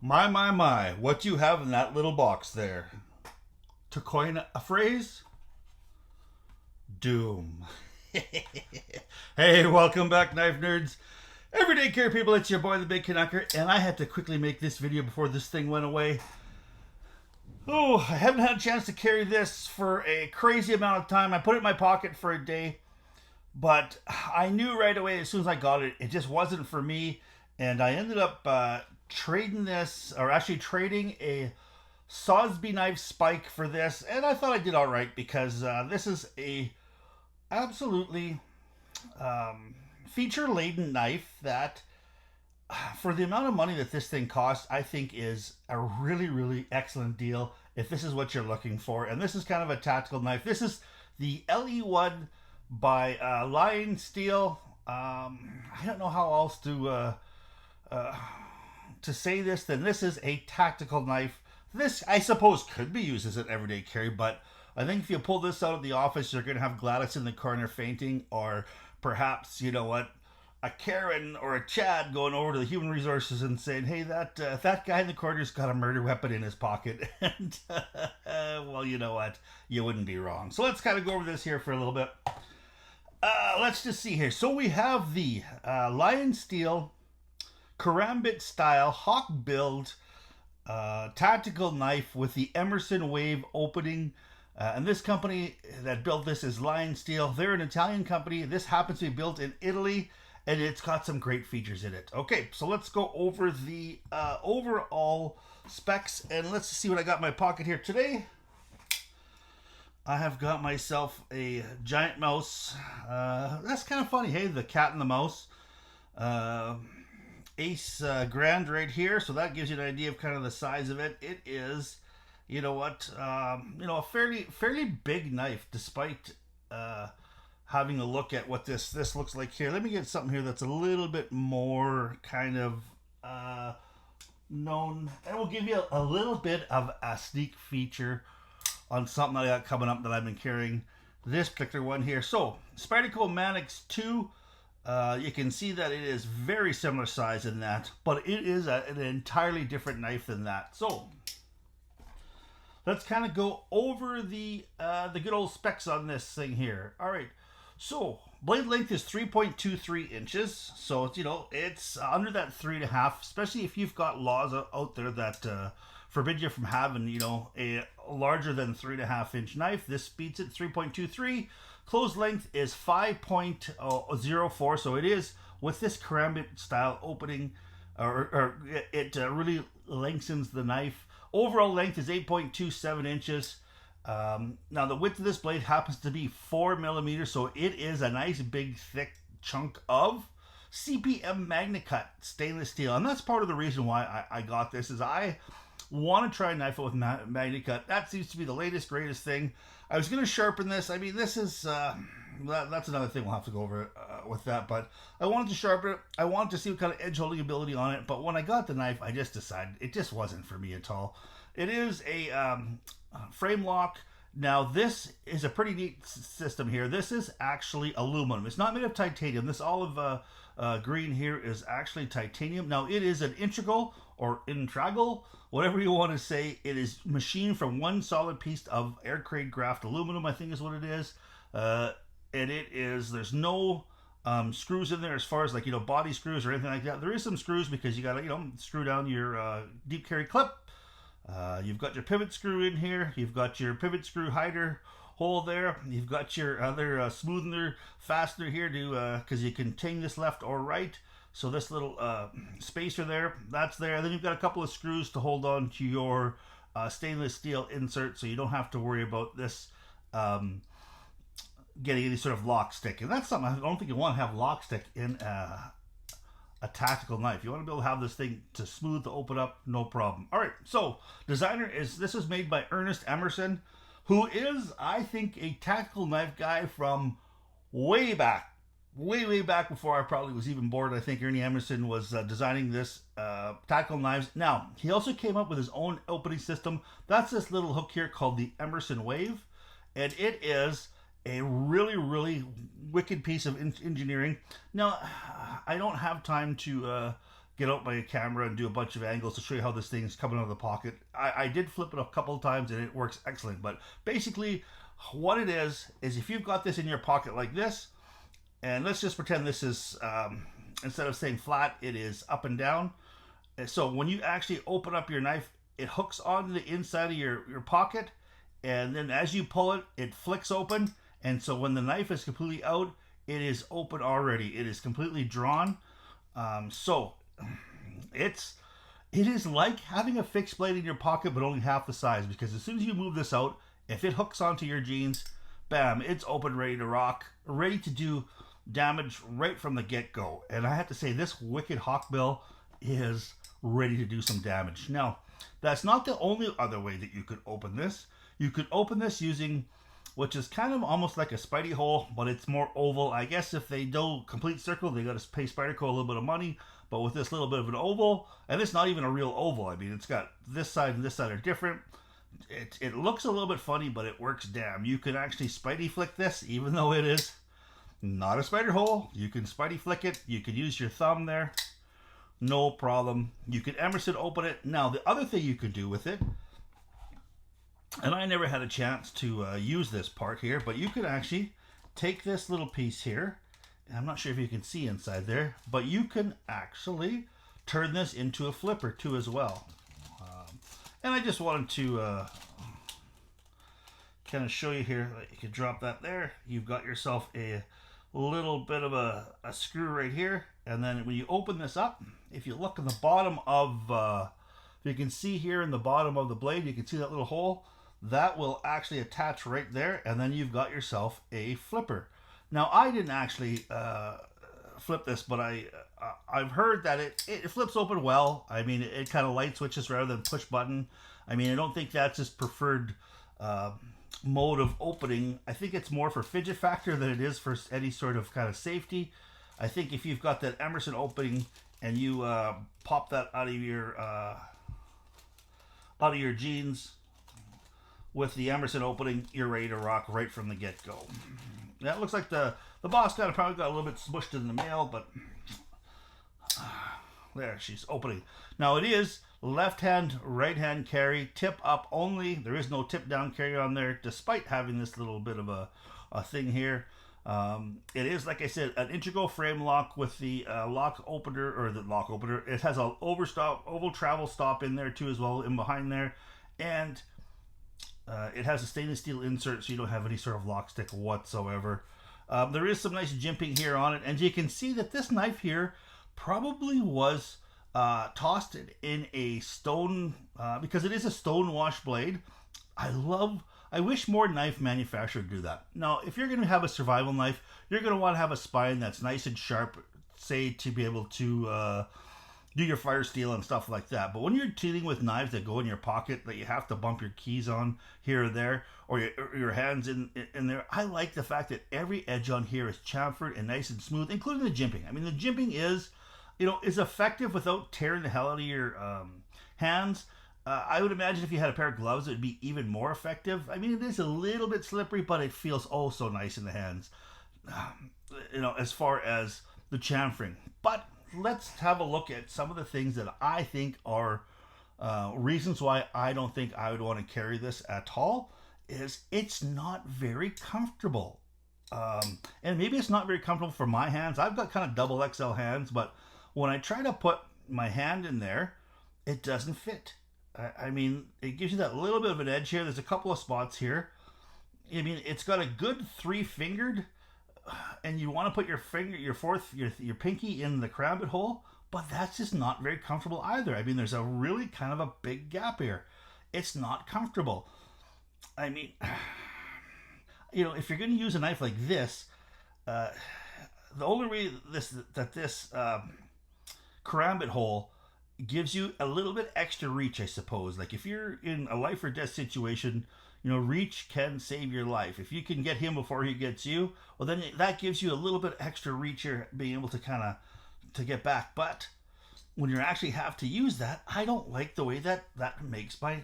My, what you have in that little box there? To coin a phrase, doom. Hey, welcome back, knife nerds. Everyday care people, it's your boy, the Big Canucker, and I had to quickly make this video before this thing went away. Oh, I haven't had a chance to carry this for a crazy amount of time. I put it in my pocket for a day, but I knew right away as soon as I got it, it just wasn't for me, and I ended up trading this, or actually trading a Sosby knife spike for this, and I thought I did all right because this is a absolutely feature-laden knife that, for the amount of money that this thing costs, I think is a really, really excellent deal if this is what you're looking for. And this is kind of a tactical knife. This is the LE1 by Lion Steel. I don't know how else to say this, then this is a tactical knife. This, I suppose, could be used as an everyday carry, but I think if you pull this out of the office, you're going to have Gladys in the corner fainting, or perhaps, you know what, a Karen or a Chad going over to the human resources and saying, hey, that guy in the corner's got a murder weapon in his pocket. And, well, you know what, you wouldn't be wrong. So let's kind of go over this here for a little bit. Let's just see here. So we have the Lion Steel Karambit style Hawk build tactical knife with the Emerson Wave opening, and this company that built this is Lion Steel. They're an Italian company. This happens to be built in Italy, and it's got some great features in it. Okay, so let's go over the overall specs, and let's see what I got in my pocket here today. I have got myself a giant mouse. That's kind of funny, hey, the cat and the mouse. Ace Grand right here, so that gives you an idea of kind of the size of it. It is, you know what, a fairly big knife, despite having a look at what this looks like here. Let me get something here that's a little bit more kind of known, and we'll give you a little bit of a sneak feature on something I got coming up that I've been carrying. This particular one here. So, Spyderco Manix 2. You can see that it is very similar size in that, but it is an entirely different knife than that. So let's kind of go over the good old specs on this thing here. All right, so blade length is 3.23 inches, so it's, it's under that 3.5. Especially if you've got laws out there that forbid you from having a larger than 3.5 inch knife. This beats it, 3.23. Closed length is 5.04, so it is, with this karambit style opening, it really lengthens the knife. Overall length is 8.27 inches. Now the width of this blade happens to be 4 millimeters, so it is a nice big thick chunk of CPM MagnaCut stainless steel, and that's part of the reason why I got this. Is I want to try a knife with MagnaCut. That seems to be the latest greatest thing. I was going to sharpen this. I mean, this is that's another thing we'll have to go over with that, but I wanted to sharpen it. I wanted to see what kind of edge holding ability on it, but when I got the knife, I just decided it just wasn't for me at all. It is a frame lock. Now this is a pretty neat system here. This is actually aluminum. It's not made of titanium. This olive green here is actually titanium. Now it is an integral or integral, whatever you want to say. It is machined from one solid piece of air crate graft aluminum, I think is what it is. And it is, there's no screws in there as far as like, body screws or anything like that. There is some screws because you got to, screw down your deep carry clip. You've got your pivot screw in here. You've got your pivot screw hider hole there. You've got your other smoother fastener here to, because you can ting this left or right. So this little spacer there, that's there. Then you've got a couple of screws to hold on to your stainless steel insert, so you don't have to worry about this getting any sort of lock stick. And that's something I don't think you want to have lock stick in a tactical knife. You want to be able to have this thing to smooth to open up, no problem. All right, so designer is, this is made by Ernest Emerson, who is, I think, a tactical knife guy from way back. Way back before I probably was even born. I think Ernie Emerson was designing this tactical knives. Now, he also came up with his own opening system. That's this little hook here called the Emerson Wave. And it is a really, really wicked piece of engineering. Now, I don't have time to get out my camera and do a bunch of angles to show you how this thing's coming out of the pocket. I did flip it a couple of times and it works excellent. But basically, what it is if you've got this in your pocket like this, and let's just pretend this is, instead of saying flat, it is up and down. And so when you actually open up your knife, it hooks onto the inside of your pocket, and then as you pull it, it flicks open. And so when the knife is completely out, it is open already. It is completely drawn. So it is like having a fixed blade in your pocket, but only half the size, because as soon as you move this out, if it hooks onto your jeans, bam, it's open, ready to rock, ready to do damage right from the get-go. And I have to say, this wicked hawkbill is ready to do some damage. Now, that's not the only other way that you could open this. You could open this using, which is kind of almost like a Spidey hole, but it's more oval. I guess if they do complete circle, they got to pay Spyderco a little bit of money. But with this little bit of an oval, and it's not even a real oval. I mean, it's got this side and this side are different. It looks a little bit funny, but it works damn. You can actually Spidey flick this, even though it is not a spider hole. You can Spidey flick it. You can use your thumb there. No problem. You can Emerson open it. Now, the other thing you could do with it, and I never had a chance to use this part here, but you could actually take this little piece here, and I'm not sure if you can see inside there, but you can actually turn this into a flipper too as well. And I just wanted to kind of show you here. You can drop that there. You've got yourself a little bit of a screw right here, and then when you open this up, if you look in the bottom of, you can see here in the bottom of the blade, you can see that little hole. That will actually attach right there, and then you've got yourself a flipper. Now, I didn't actually flip this, but I've heard that it flips open well. I mean, it kind of light switches rather than push button. I mean, I don't think that's his preferred mode of opening. I think it's more for fidget factor than it is for any sort of kind of safety. I think if you've got that Emerson opening and you pop that out of your jeans with the Emerson opening, you're ready to rock right from the get-go. That looks like the boss kind of probably got a little bit smushed in the mail, but there, she's opening. Now it is left hand, right hand carry, tip up only. There is no tip down carry on there, despite having this little bit of a thing here. It is, like I said, an integral frame lock with the lock opener, or the lock opener. It has an oval travel stop in there too as well, in behind there. And it has a stainless steel insert, so you don't have any sort of lock stick whatsoever. There is some nice jimping here on it, and you can see that this knife here probably was tossed in a stone, because it is a stone wash blade. I wish more knife manufacturers do that. Now, if you're going to have a survival knife, you're going to want to have a spine that's nice and sharp, say, to be able to do your fire steel and stuff like that. But when you're dealing with knives that go in your pocket that you have to bump your keys on here or there, or your hands in there, I like the fact that every edge on here is chamfered and nice and smooth, including the jimping. I mean, the jimping is effective without tearing the hell out of your hands. I would imagine if you had a pair of gloves, it would be even more effective. I mean, it is a little bit slippery, but it feels oh so nice in the hands, as far as the chamfering. But let's have a look at some of the things that I think are reasons why I don't think I would want to carry this at all. Is it's not very comfortable. And maybe it's not very comfortable for my hands. I've got kind of double XL hands, but when I try to put my hand in there, it doesn't fit. I mean, it gives you that little bit of an edge here. There's a couple of spots here. I mean, it's got a good 3-fingered, and you want to put your finger, your pinky in the crabbit hole, but that's just not very comfortable either. I mean, there's a really kind of a big gap here. It's not comfortable. I mean, if you're going to use a knife like this, the only way this karambit hole gives you a little bit extra reach, I suppose. Like if you're in a life or death situation, reach can save your life. If you can get him before he gets you, well, then that gives you a little bit extra reach here, being able to to get back. But when you actually have to use that, I don't like the way that makes my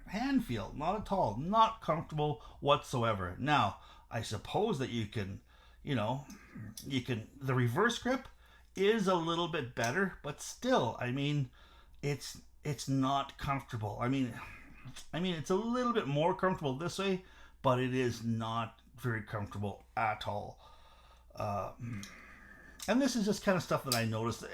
hand feel. Not at all. Not comfortable whatsoever. Now, I suppose that you can, the reverse grip is a little bit better, but still, I mean, it's not comfortable. I mean, it's a little bit more comfortable this way, but it is not very comfortable at all. Uh, and this is just kind of stuff that I noticed,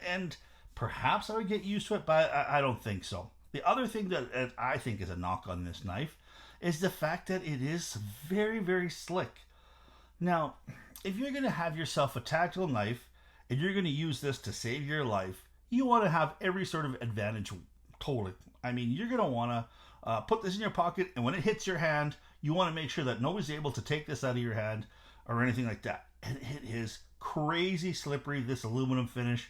and perhaps I would get used to it, but I don't think so. The other thing that I think is a knock on this knife is the fact that it is very, very slick. Now, if you're going to have yourself a tactical knife and you're going to use this to save your life, you want to have every sort of advantage totally. I mean, you're going to want to put this in your pocket, and when it hits your hand, you want to make sure that nobody's able to take this out of your hand or anything like that. And it is crazy slippery, this aluminum finish.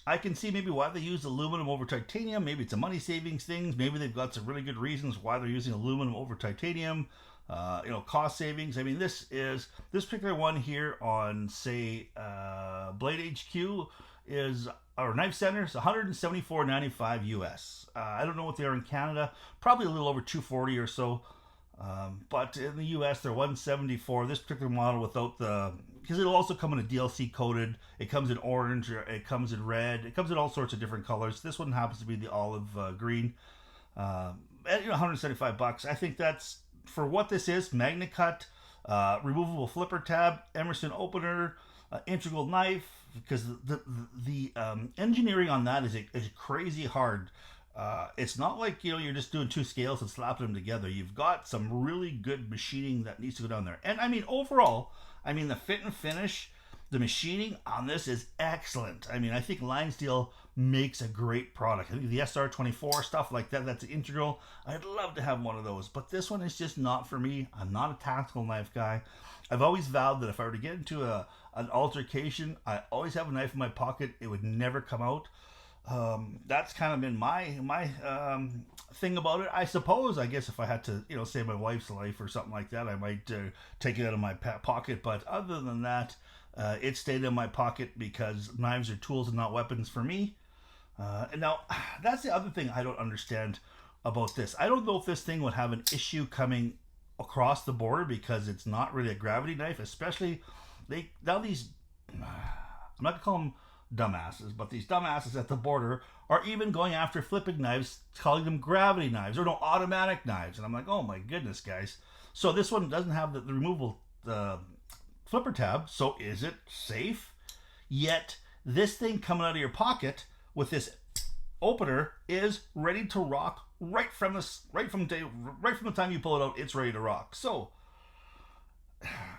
I can see maybe why they use aluminum over titanium. Maybe it's a money savings thing. Maybe they've got some really good reasons why they're using aluminum over titanium. Cost savings. I mean, this particular one here on, say, Blade HQ is, or Knife Center, is $174.95 US. I don't know what they are in Canada. Probably a little over $240 or so. But in the US, they're $174. This particular model without the, because it'll also come in a DLC coated. It comes in orange, or it comes in red. It comes in all sorts of different colors. This one happens to be the olive green. At $175. I think that's, for what this is: Magna Cut, removable flipper tab, Emerson opener, integral knife. Because the engineering on that is crazy hard. It's not like, you're just doing two scales and slapping them together. You've got some really good machining that needs to go down there. And I mean, overall, the fit and finish, the machining on this is excellent. I mean, I think Line Steel makes a great product. I think the SR24 stuff like that, that's integral. I'd love to have one of those, but this one is just not for me. I'm not a tactical knife guy. I've always vowed that if I were to get into an altercation, I always have a knife in my pocket. It would never come out. That's kind of been my thing about it. I suppose, I guess if I had to, save my wife's life or something like that, I might take it out of my pocket. But other than that, it stayed in my pocket because knives are tools and not weapons for me. And now, that's the other thing I don't understand about this. I don't know if this thing would have an issue coming across the border because it's not really a gravity knife, especially I'm not gonna call them dumbasses, but these dumbasses at the border are even going after flipping knives, calling them gravity knives or no, automatic knives. And I'm like, oh my goodness, guys. So this one doesn't have the removable flipper tab. So is it safe? Yet this thing coming out of your pocket with this opener is ready to rock right from the time you pull it out. It's ready to rock. So,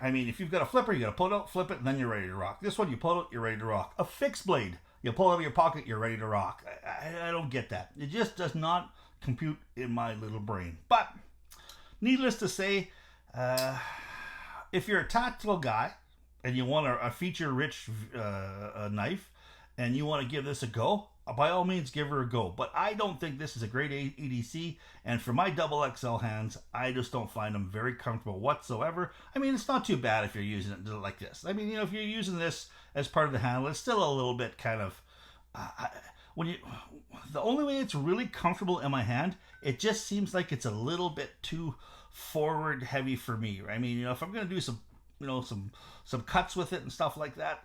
I mean, if you've got a flipper, you got to pull it out, flip it, and then you're ready to rock. This one, you pull it out, you're ready to rock. A fixed blade, you pull it out of your pocket, you're ready to rock. I don't get that. It just does not compute in my little brain. But needless to say, if you're a tactical guy and you want a feature-rich knife and you want to give this a go, by all means, give her a go. But I don't think this is a great EDC, and for my double XL hands, I just don't find them very comfortable whatsoever. I mean, it's not too bad if you're using it like this. I mean, if you're using this as part of the handle, it's still a little bit kind of... the only way it's really comfortable in my hand, it just seems like it's a little bit too forward heavy for me. I mean, if I'm going to do some cuts with it and stuff like that,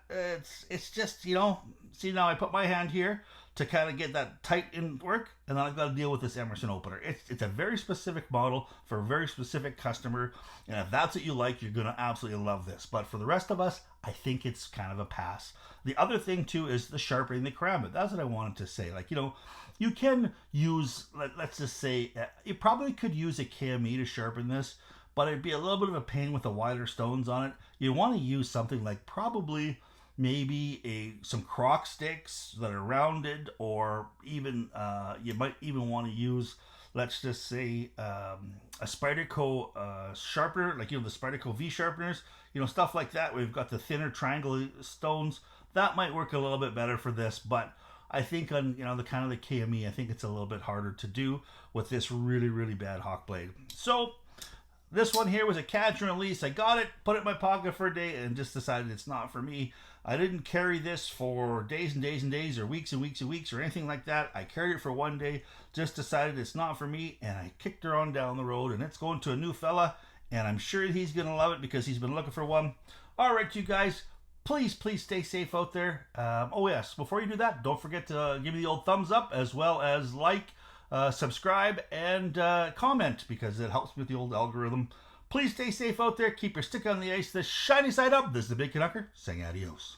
it's just, see, now I put my hand here to kind of get that tight in work, and then I've got to deal with this Emerson opener. It's a very specific model for a very specific customer, and if that's what you like, you're going to absolutely love this. But for the rest of us, I think it's kind of a pass. The other thing too is the sharpening, the karambit. That's what I wanted to say. Like, you can use, let's just say, you probably could use a KME to sharpen this, but it'd be a little bit of a pain with the wider stones on it. You want to use something like probably maybe some croc sticks that are rounded, or even you might even want to use, let's just say, a Spyderco sharpener, like the Spyderco V sharpeners, stuff like that. We've got the thinner triangle stones that might work a little bit better for this, but I think on the kind of the KME, I think it's a little bit harder to do with this really, really bad hawk blade. So this one here was a catch and release. I got it, put it in my pocket for a day, and just decided it's not for me. I didn't carry this for days and days and days, or weeks and weeks and weeks, or anything like that. I carried it for one day, just decided it's not for me, and I kicked her on down the road, and it's going to a new fella, and I'm sure he's going to love it because he's been looking for one. All right, you guys, Please stay safe out there. Oh yes, before you do that, don't forget to give me the old thumbs up, as well as like, subscribe, and comment, because it helps me with the old algorithm. Please stay safe out there. Keep your stick on the ice. The shiny side up. This is the Big Canucker saying adios.